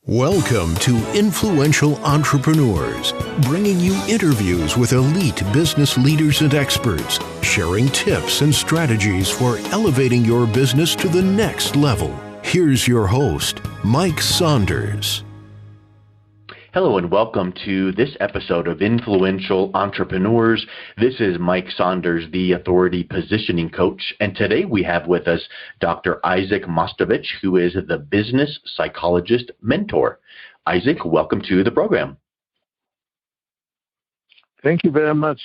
Welcome to Influential Entrepreneurs, bringing you interviews with elite business leaders and experts, sharing tips and strategies for elevating your business to the next level. Here's your host, Mike Saunders. Hello and welcome to this episode of Influential Entrepreneurs. This is Mike Saunders, the Authority Positioning Coach, and today we have with us Dr. Isaac Mostovicz, who is the Business Psychologist Mentor. Isaac, welcome to the program. Thank you very much.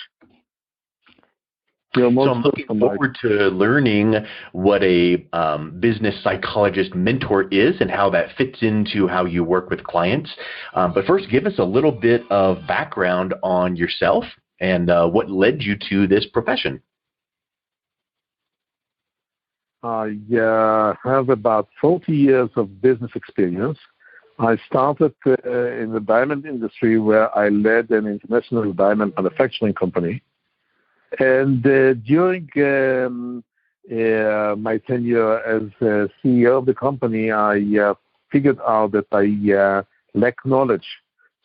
So I'm looking forward to learning what a business psychologist mentor is and how that fits into how you work with clients. But first, give us a little bit of background on yourself and what led you to this profession. I have about 40 years of business experience. I started in the diamond industry where I led an international diamond manufacturing company. And during my tenure as CEO of the company, I figured out that I lack knowledge.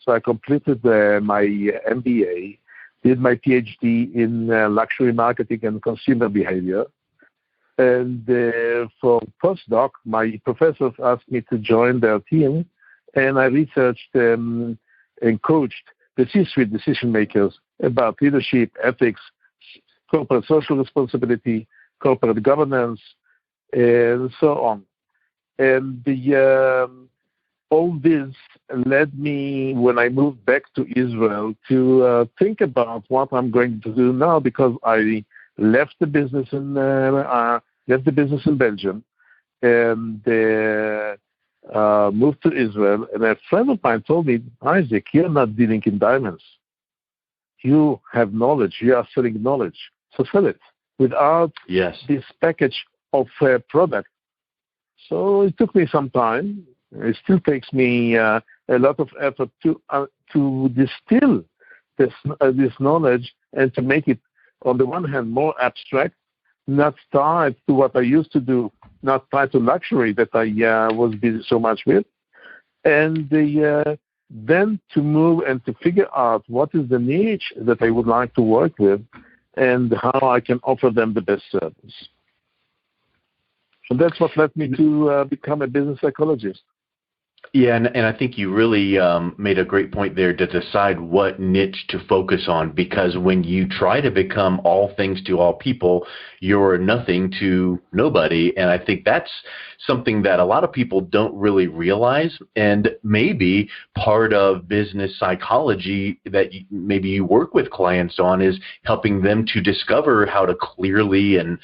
So I completed my MBA, did my Ph.D. in luxury marketing and consumer behavior. And for postdoc, my professors asked me to join their team, and I researched and coached the C-suite decision makers about leadership, ethics, corporate social responsibility, corporate governance, and so on. And all this led me, when I moved back to Israel, to think about what I'm going to do now, because I left the business in Belgium and moved to Israel. And a friend of mine told me, Isaac, you're not dealing in diamonds. You have knowledge. You are selling knowledge. So sell it without this package of product. So it took me some time. It still takes me a lot of effort to distill this knowledge and to make it, on the one hand, more abstract, not tied to what I used to do, not tied to luxury that I was busy so much with, and then to move and to figure out what is the niche that I would like to work with and how I can offer them the best service. And that's what led me to become a business psychologist. Yeah, and I think you really made a great point there to decide what niche to focus on, because when you try to become all things to all people, you're nothing to nobody. And I think that's something that a lot of people don't really realize. And maybe part of business psychology that maybe you work with clients on is helping them to discover how to clearly and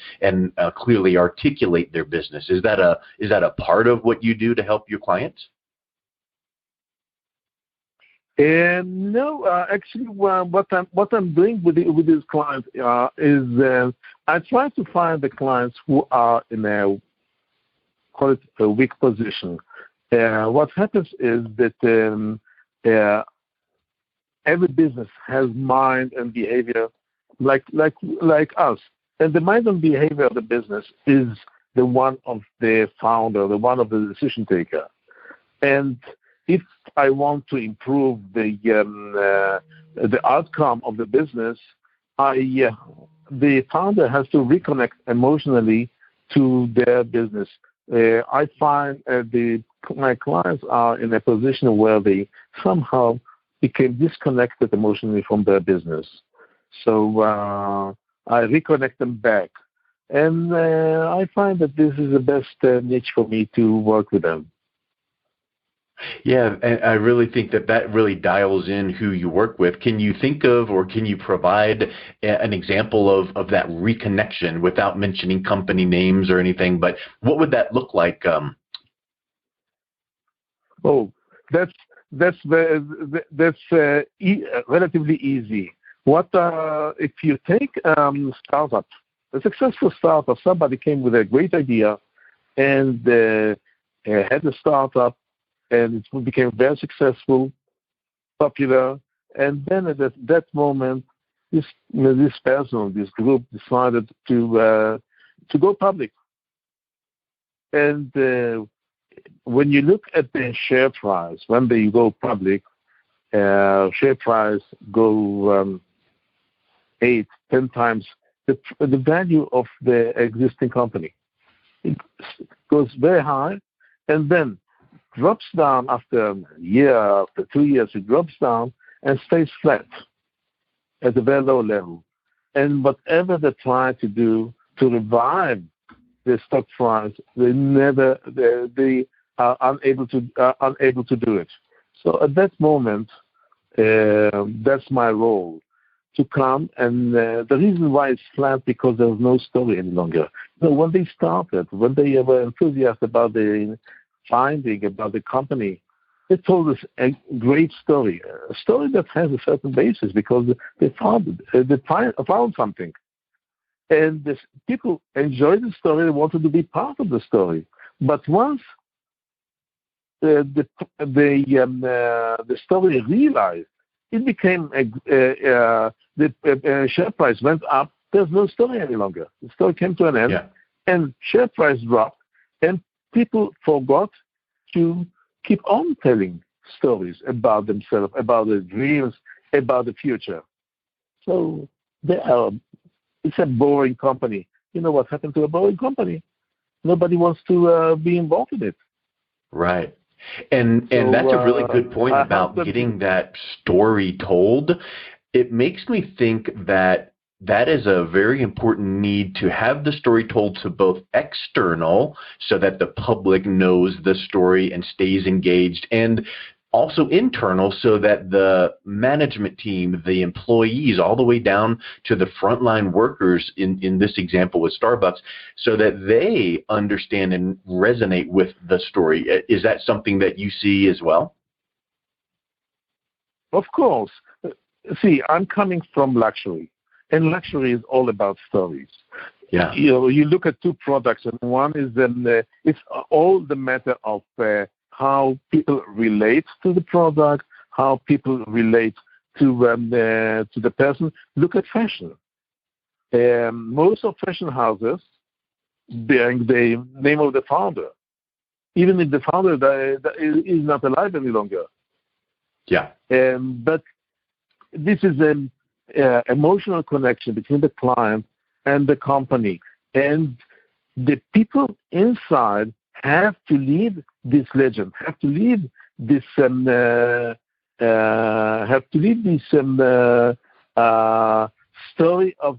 clearly articulate their business. Is that a part of what you do to help your clients? No, actually, what I'm doing with these clients is I try to find the clients who are in a weak position. What happens is that every business has mind and behavior like us, and the mind and behavior of the business is the one of the founder, the one of the decision taker, and if I want to improve the outcome of the business, the founder has to reconnect emotionally to their business. I find my clients are in a position where they somehow became disconnected emotionally from their business. So I reconnect them back. And I find that this is the best niche for me to work with them. Yeah, and I really think that really dials in who you work with. Can you think of, or can you provide an example of that reconnection without mentioning company names or anything? But what would that look like? That's relatively easy. If you take startup, a successful startup, somebody came with a great idea and had a startup, and it became very successful, popular, and then at that moment, this person, this group, decided to go public. And when you look at the share price, when they go public, share price go 8, 10 times the value of the existing company. It goes very high, and then drops down after a year, after 2 years, it drops down and stays flat at a very low level. And whatever they try to do to revive the stock price, they are unable to do it. So at that moment, that's my role, to come, and the reason why it's flat, because there's no story any longer. When they started, when they were enthusiastic about the finding, about the company, they told us a great story, a story that has a certain basis, because they found something. And people enjoyed the story, they wanted to be part of the story. But once the story realized, it became the share price went up. There's no story any longer. The story came to an end, and share price dropped, and people forgot to keep on telling stories about themselves, about their dreams, about the future. So it's a boring company. You know what happened to a boring company? Nobody wants to be involved in it. Right. And that's a really good point about getting that story told. It makes me think that is a very important need, to have the story told to both external, so that the public knows the story and stays engaged, and also internal, so that the management team, the employees, all the way down to the frontline workers in this example with Starbucks, so that they understand and resonate with the story. Is that something that you see as well? Of course. See, I'm coming from luxury, and luxury is all about stories. Yeah. You look at two products, and one is it's all the matter of how people relate to the product, how people relate to the person. Look at fashion. Most of fashion houses bearing the name of the founder, even if the founder is not alive any longer. Yeah. But this is an emotional connection between the client and the company, and the people inside have to lead this legend, have to lead this story of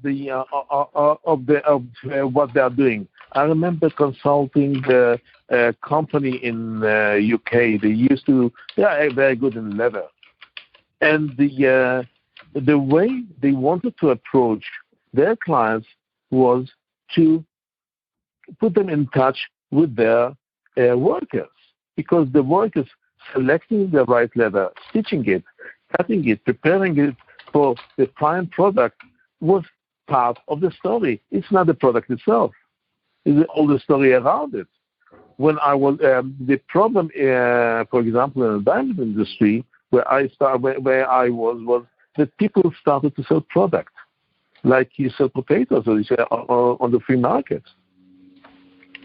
what they are doing. I remember consulting a company in UK. They are very good in leather, and the way they wanted to approach their clients was to put them in touch with their workers, because the workers selecting the right leather, stitching it, cutting it, preparing it for the final product was part of the story. It's not the product itself. It's all the story around it. When I was the problem, for example, in the diamond industry, where I was that people started to sell products, like you sell potatoes, or you sell on the free market,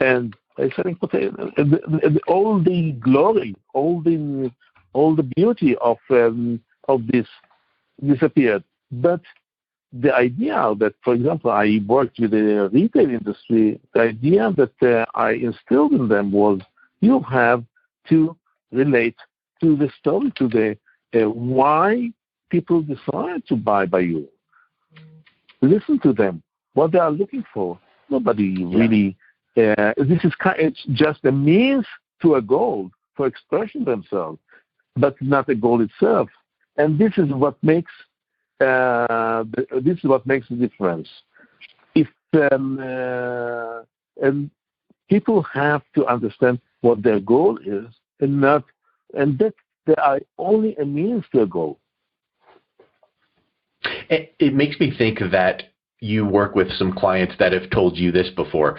and they're selling potatoes. All the glory, all the beauty of this disappeared. But the idea that, for example, I worked with the retail industry, the idea that I instilled in them was, you have to relate to the story, to the why people decide to buy by you. Listen to them, what they are looking for. Nobody really. It's just a means to a goal for expressing themselves, but not a goal itself. And this is what makes the difference. If and people have to understand what their goal is, and that they are only a means to a goal. It makes me think that you work with some clients that have told you this before.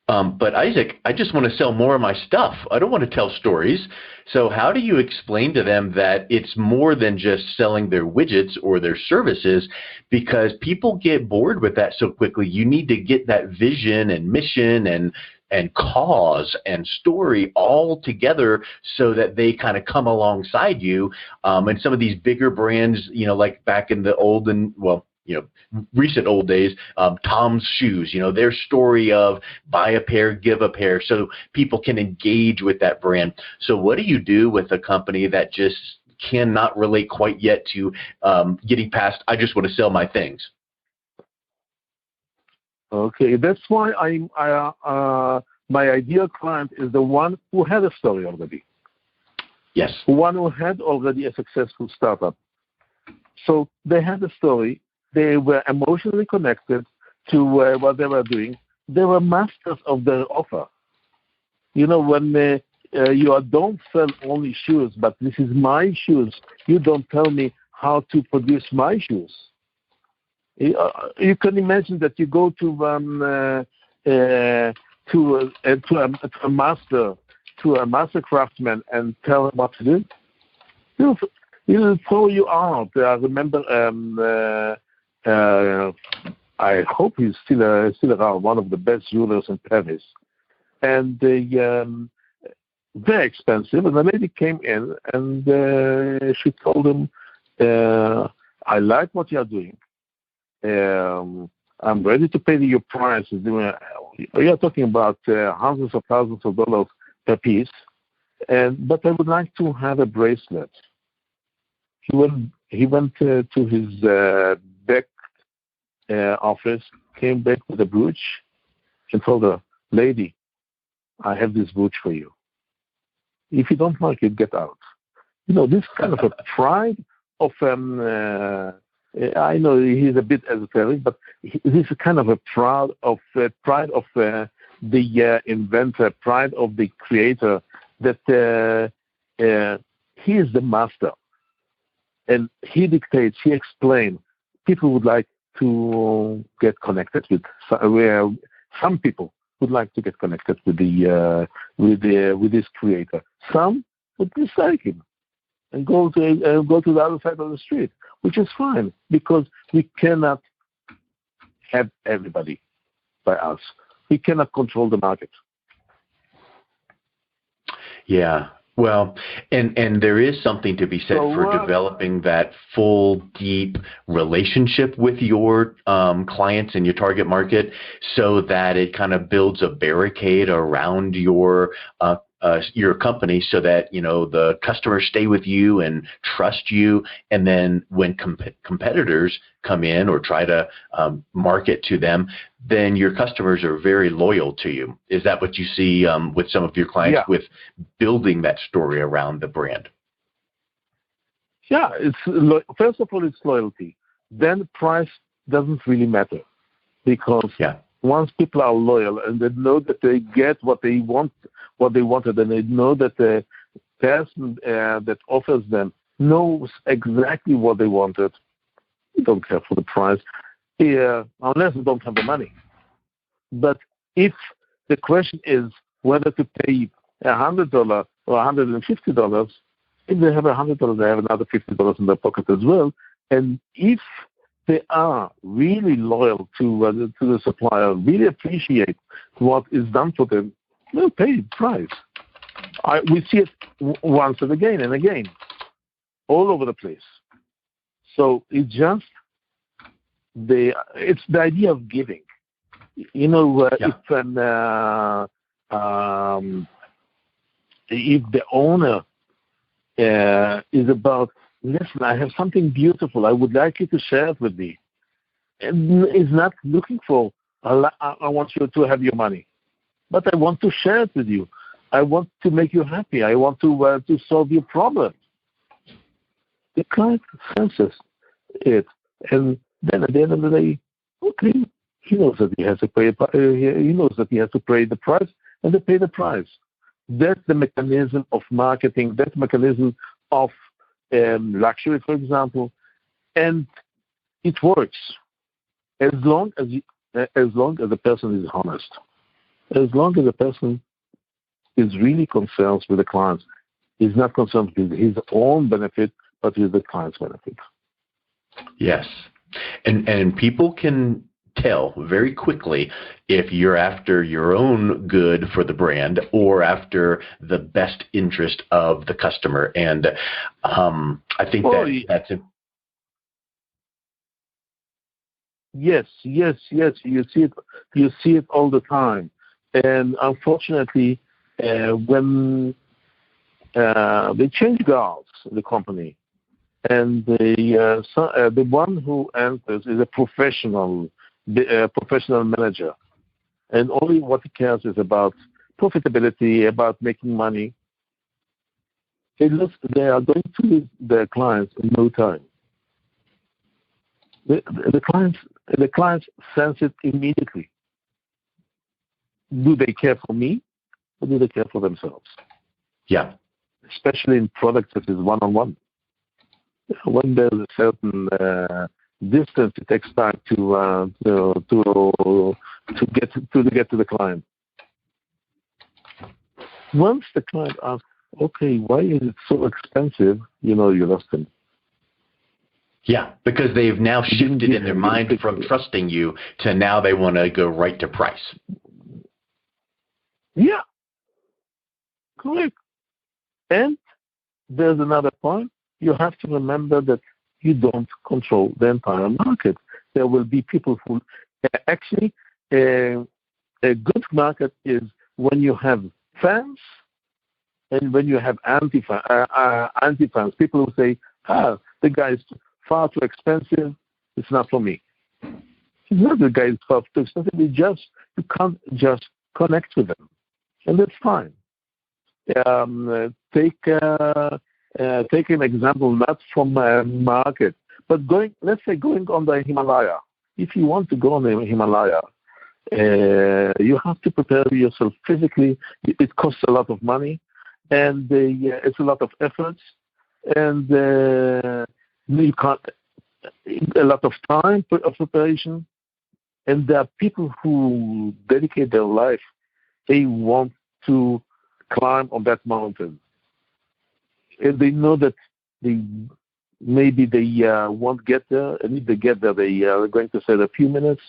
But Isaac, I just want to sell more of my stuff. I don't want to tell stories. So how do you explain to them that it's more than just selling their widgets or their services? Because people get bored with that so quickly. You need to get that vision and mission and and cause and story all together so that they kind of come alongside you. And some of these bigger brands, like back in the recent old days, Tom's Shoes, their story of buy a pair, give a pair, so people can engage with that brand. So what do you do with a company that just cannot relate quite yet to getting past, I just want to sell my things? Okay, that's why my ideal client is the one who had a story already. Yes. One who had already a successful startup. So they had a story. They were emotionally connected to what they were doing. They were masters of their offer. When you don't sell only shoes, but this is my shoes, you don't tell me how to produce my shoes. You can imagine that you go to a master craftsman and tell him what to do. He'll throw you out. I remember. I hope he's still around. One of the best jewelers in Paris, and very expensive. And the lady came in and she told him, "I like what you are doing. I'm ready to pay you your price. You're talking about hundreds of thousands of dollars per piece, but I would like to have a bracelet." He went to his back office, came back with a brooch, and told her, "Lady, I have this brooch for you. If you don't like it, get out." This kind of a pride of I know he's a bit esoteric, but this is kind of a pride of the inventor, pride of the creator, that he is the master, and he dictates, he explains. People would like to get connected with. Some people would like to get connected with this creator. Some would dislike him and go to the other side of the street, which is fine, because we cannot have everybody by us. We cannot control the market. Yeah. Well, and there is something to be said for developing that full, deep relationship with your clients and your target market, so that it kind of builds a barricade around your company, so that the customers stay with you and trust you. And then when competitors come in or try to market to them, then your customers are very loyal to you. Is that what you see with some of your clients? Yeah. With building that story around the brand? Yeah, first of all, it's loyalty. Then price doesn't really matter, because once people are loyal and they know that they get what they wanted, and they know that the person that offers them knows exactly what they wanted, you don't care for the price, unless you don't have the money. But if the question is whether to pay $100 or $150, if they have $100, they have another $50 in their pocket as well. And if they are really loyal to the supplier, really appreciate what is done for them, they'll pay the price. We see it once and again, all over the place. So it's the idea of giving. If the owner is about, listen, I have something beautiful, I would like you to share it with me, and is not looking for, I want you to have your money, but I want to share it with you. I want to make you happy. I want to solve your problem. The client senses it, and then at the end of the day, okay, he knows that he has to pay. He knows that he has to pay the price, and they pay the price. That's the mechanism of marketing. That's the mechanism of luxury, for example, and it works as long as the person is honest, as long as the person is really concerned with the clients. He's not concerned with his own benefit, but with the client's benefit. Yes, and people can tell very quickly if you're after your own good for the brand or after the best interest of the customer. And I think that's it. Yes. You see it all the time. And unfortunately, when they change guards in the company, and the one who enters is a professional manager, and only what he cares is about profitability, about making money. They are going to lose their clients in no time. The clients sense it immediately. Do they care for me, or do they care for themselves? Yeah. Especially in products that is one-on-one. When there's a certain distance, it takes time to get to the client. Once the client asks, "Okay, why is it so expensive?" You lost him. Yeah, because they've now shifted in their mind from trusting you to now they want to go right to price. Yeah, correct. And there's another point. You have to remember that you don't control the entire market. There will be people who actually a good market is when you have fans and when you have anti-fans. People who say, the guy is far too expensive, it's not for me. It's not the guy is far too expensive, you can't just connect with them. And that's fine. Take an example, not from a market, but let's say going on the Himalaya. If you want to go on the Himalaya, you have to prepare yourself physically. It costs a lot of money, and it's a lot of efforts, and you can't a lot of time of preparation. And there are people who dedicate their life. They want to climb on that mountain. And they know that they won't get there, and if they get there, they are going to spend a few minutes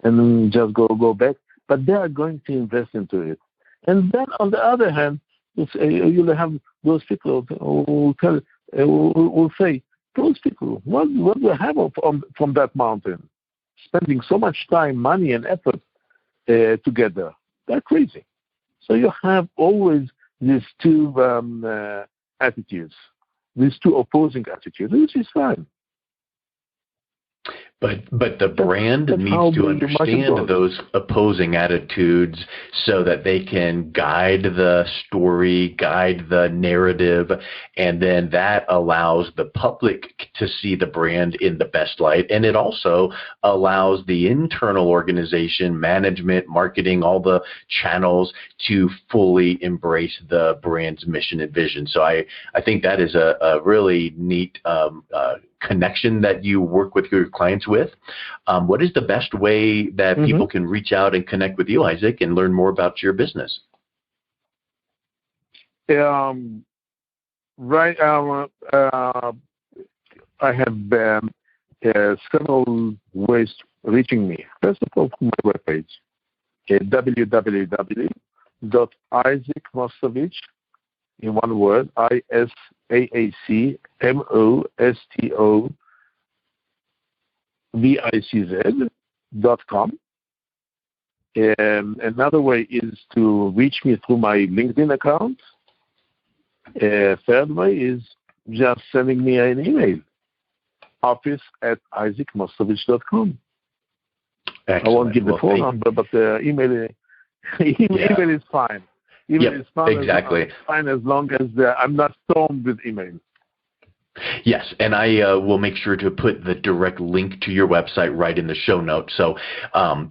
and then just go back. But they are going to invest into it. And then, on the other hand, you'll have those people who will say, those people, what do I have from that mountain? Spending so much time, money, and effort together. They're crazy. So you have always these two attitudes, these two opposing attitudes, which is fine. But the brand needs to understand those opposing attitudes so that they can guide the story, guide the narrative, and then that allows the public to see the brand in the best light. And it also allows the internal organization, management, marketing, all the channels to fully embrace the brand's mission and vision. So I think that is a really neat connection that you work with your clients with. What is the best way that people can reach out and connect with you, Isaac, and learn more about your business? I have several ways reaching me. First of all, from my webpage, www.isaacmostovicz, in one word, ISAACMOSTOVICZ.com. Another way is to reach me through my LinkedIn account. Third way is just sending me an email, office@isaacmostovicz.com. Excellent. I won't give the phone number, but the email is fine. Email is fine. Exactly. Fine as long as I'm not stormed with email. Yes, and I will make sure to put the direct link to your website right in the show notes. So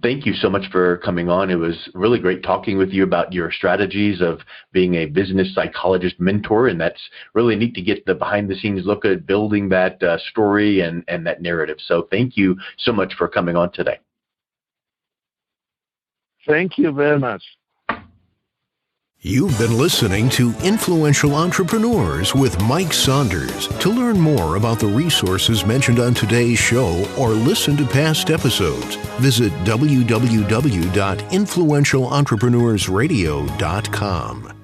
thank you so much for coming on. It was really great talking with you about your strategies of being a business psychologist mentor, and that's really neat to get the behind-the-scenes look at building that story and that narrative. So thank you so much for coming on today. Thank you very much. You've been listening to Influential Entrepreneurs with Mike Saunders. To learn more about the resources mentioned on today's show or listen to past episodes, visit www.influentialentrepreneurssradio.com.